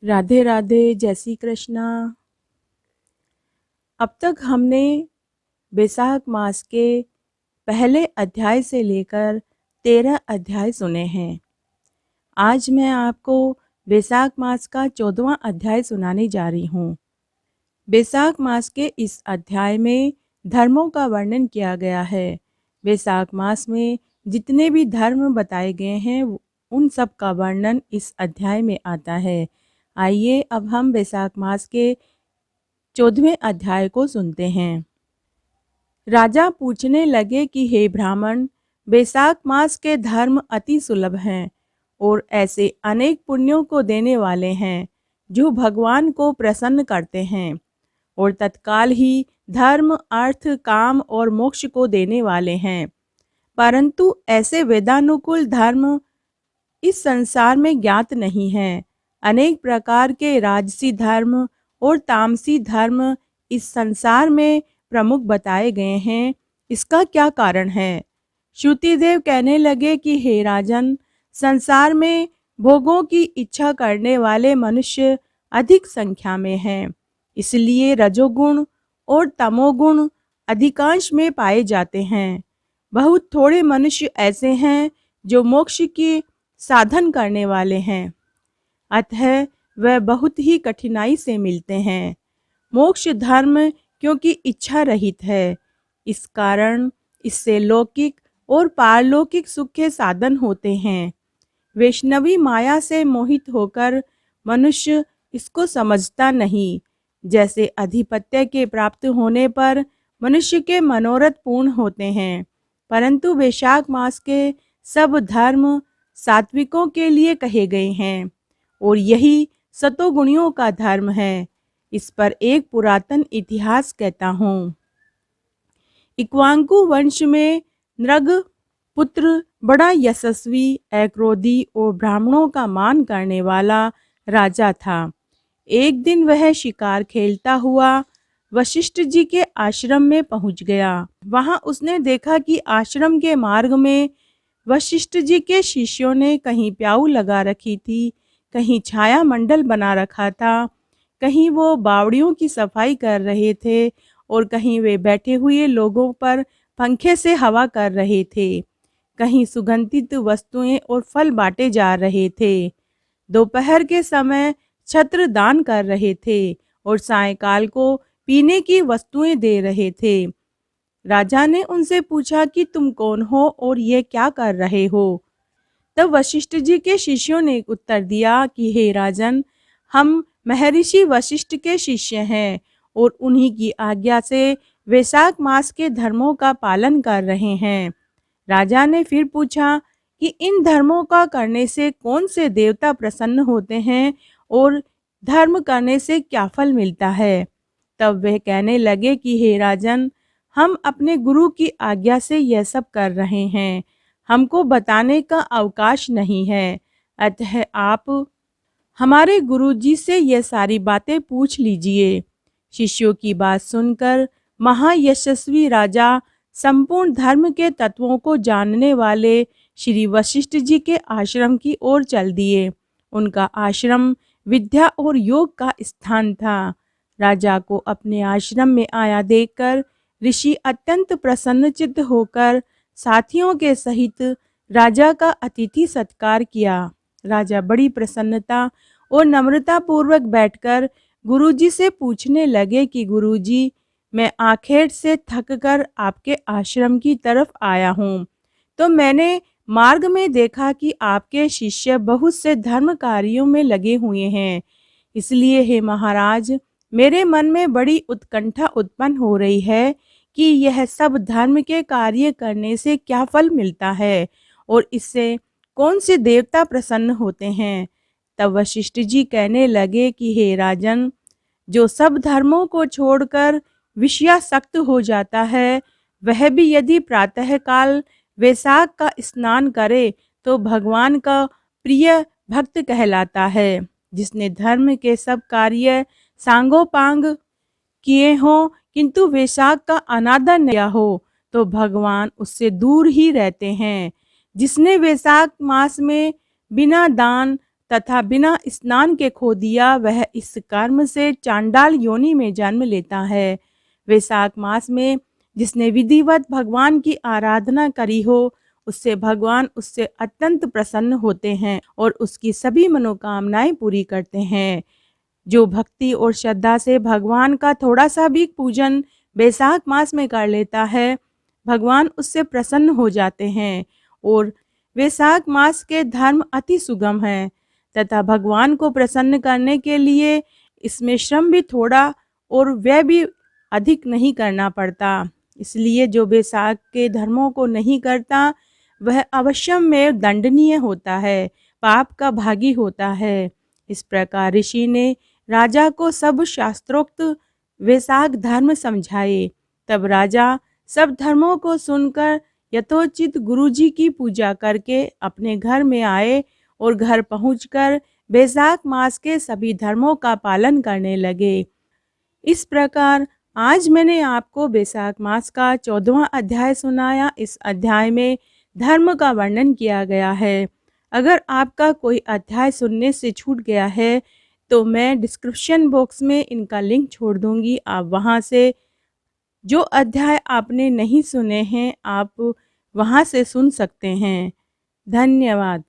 राधे राधे, जय श्री कृष्णा। अब तक हमने बैसाख मास के पहले अध्याय से लेकर 13 अध्याय सुने हैं। आज मैं आपको बैसाख मास का 14वां अध्याय सुनाने जा रही हूँ। बैसाख मास के इस अध्याय में धर्मों का वर्णन किया गया है। बैसाख मास में जितने भी धर्म बताए गए हैं उन सब का वर्णन इस अध्याय में आता है। आइए अब हम बैसाख मास के 14वें अध्याय को सुनते हैं। राजा पूछने लगे कि हे ब्राह्मण, बैसाख मास के धर्म अति सुलभ हैं और ऐसे अनेक पुण्यों को देने वाले हैं जो भगवान को प्रसन्न करते हैं और तत्काल ही धर्म, अर्थ, काम और मोक्ष को देने वाले हैं। परंतु ऐसे वेदानुकूल धर्म इस संसार में ज्ञात नहीं है। अनेक प्रकार के राजसी धर्म और तामसी धर्म इस संसार में प्रमुख बताए गए हैं। इसका क्या कारण है? श्रुतिदेव कहने लगे कि हे राजन, संसार में भोगों की इच्छा करने वाले मनुष्य अधिक संख्या में हैं। इसलिए रजोगुण और तमोगुण अधिकांश में पाए जाते हैं। बहुत थोड़े मनुष्य ऐसे हैं जो मोक्ष की साधन करने वाले हैं, अतः वह बहुत ही कठिनाई से मिलते हैं। मोक्ष धर्म क्योंकि इच्छा रहित है, इस कारण इससे लौकिक और पारलौकिक सुख के साधन होते हैं। वैष्णवी माया से मोहित होकर मनुष्य इसको समझता नहीं। जैसे अधिपत्य के प्राप्त होने पर मनुष्य के मनोरथ पूर्ण होते हैं, परंतु वैशाख मास के सब धर्म सात्विकों के लिए कहे गए हैं और यही सतोगुणियों का धर्म है। इस पर एक पुरातन इतिहास कहता हूँ। इक्वांकु वंश में नृग पुत्र बड़ा यशस्वी, अक्रोधी और ब्राह्मणों का मान करने वाला राजा था। एक दिन वह शिकार खेलता हुआ वशिष्ठ जी के आश्रम में पहुंच गया। वहां उसने देखा कि आश्रम के मार्ग में वशिष्ठ जी के शिष्यों ने कहीं प्याऊ लगा रखी थी, कहीं छाया मंडल बना रखा था, कहीं वो बावड़ियों की सफाई कर रहे थे और कहीं वे बैठे हुए लोगों पर पंखे से हवा कर रहे थे। कहीं सुगंधित वस्तुएं और फल बांटे जा रहे थे। दोपहर के समय छत्र दान कर रहे थे और सायंकाल को पीने की वस्तुएं दे रहे थे। राजा ने उनसे पूछा कि तुम कौन हो और ये क्या कर रहे हो? तब वशिष्ठ जी के शिष्यों ने उत्तर दिया कि हे राजन, हम महर्षि वशिष्ठ के शिष्य हैं और उन्हीं की आज्ञा से वैशाख मास के धर्मों का पालन कर रहे हैं। राजा ने फिर पूछा कि इन धर्मों का करने से कौन से देवता प्रसन्न होते हैं और धर्म करने से क्या फल मिलता है? तब वह कहने लगे कि हे राजन, हम अपने गुरु की आज्ञा से यह सब कर रहे हैं। हमको बताने का अवकाश नहीं है, अतः आप हमारे गुरुजी से यह सारी बातें पूछ लीजिए। शिष्यों की बात सुनकर महायशस्वी राजा संपूर्ण धर्म के तत्वों को जानने वाले श्री वशिष्ठ जी के आश्रम की ओर चल दिए। उनका आश्रम विद्या और योग का स्थान था। राजा को अपने आश्रम में आया देखकर ऋषि अत्यंत प्रसन्नचित्त होकर साथियों के सहित राजा का अतिथि सत्कार किया। राजा बड़ी प्रसन्नता और नम्रता पूर्वक बैठकर गुरुजी से पूछने लगे कि गुरुजी, मैं आखेट से थककर आपके आश्रम की तरफ आया हूँ, तो मैंने मार्ग में देखा कि आपके शिष्य बहुत से धर्म कार्यों में लगे हुए हैं। इसलिए हे महाराज, मेरे मन में बड़ी उत्कंठा उत्पन्न हो रही है कि यह सब धर्म के कार्य करने से क्या फल मिलता है और इससे कौन से देवता प्रसन्न होते हैं। तब वशिष्ठ जी कहने लगे कि हे राजन, जो सब धर्मों को छोड़कर विषयासक्त हो जाता है, वह भी यदि प्रातःकाल वैशाख का स्नान करे तो भगवान का प्रिय भक्त कहलाता है। जिसने धर्म के सब कार्य सांगोपांग किए हों किंतु वैशाख का अनादर न किया हो तो भगवान उससे दूर ही रहते हैं। जिसने वैशाख मास में बिना दान, तथा बिना स्नान के खो दिया, वह इस कर्म से चांडाल योनि में जन्म लेता है। वैशाख मास में जिसने विधिवत भगवान की आराधना करी हो, उससे भगवान उससे अत्यंत प्रसन्न होते हैं और उसकी सभी मनोकामनाएं पूरी करते हैं। जो भक्ति और श्रद्धा से भगवान का थोड़ा सा भी पूजन वैशाख मास में कर लेता है, भगवान उससे प्रसन्न हो जाते हैं। और वैशाख मास के धर्म अति सुगम हैं तथा भगवान को प्रसन्न करने के लिए इसमें श्रम भी थोड़ा और व्यय भी अधिक नहीं करना पड़ता। इसलिए जो वैशाख के धर्मों को नहीं करता, वह अवश्य में दंडनीय होता है, पाप का भागी होता है। इस प्रकार ऋषि ने राजा को सब शास्त्रोक्त वैशाख धर्म समझाए। तब राजा सब धर्मों को सुनकर यथोचित गुरुजी की पूजा करके अपने घर में आए और घर पहुंचकर वैशाख मास के सभी धर्मों का पालन करने लगे। इस प्रकार आज मैंने आपको वैशाख मास का 14वां अध्याय सुनाया। इस अध्याय में धर्म का वर्णन किया गया है। अगर आपका कोई अध्याय सुनने से छूट गया है तो मैं डिस्क्रिप्शन बॉक्स में इनका लिंक छोड़ दूंगी। आप वहां से जो अध्याय आपने नहीं सुने हैं, आप वहां से सुन सकते हैं। धन्यवाद।